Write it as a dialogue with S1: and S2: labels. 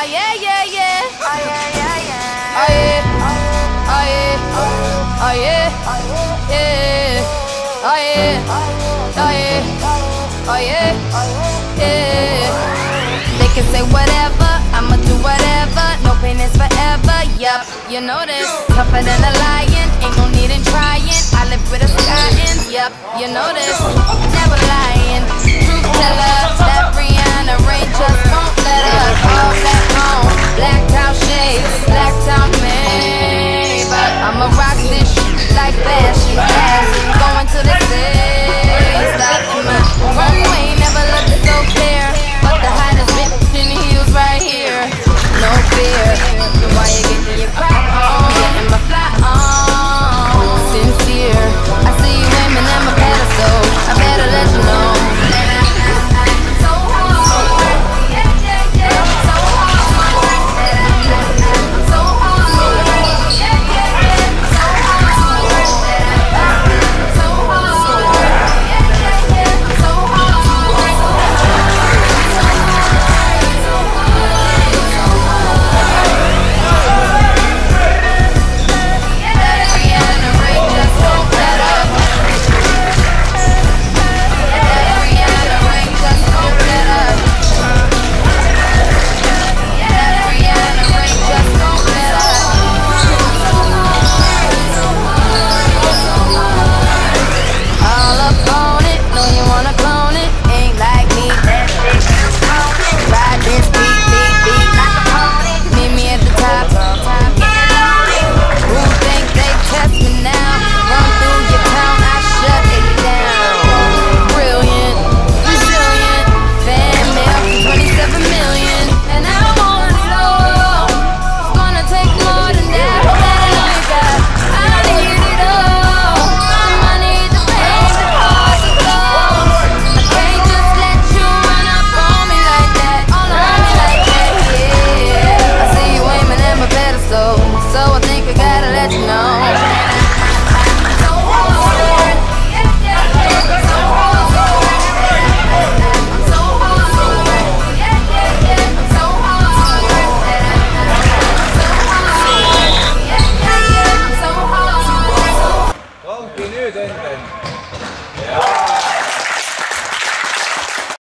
S1: yeah, yeah, yeah.
S2: Oh yeah, yeah, yeah.
S1: Oh yeah. Oh yeah. Oh yeah. Yeah. Oh yeah. Oh yeah. Oh yeah. Yeah. They can say whatever, I'ma do whatever. No pain is forever. Yup, you know this. Tougher than a lion, ain't no need in trying. I live with a sky in. Yup, you know this. Never lying. Truth teller, that Rihanna Rain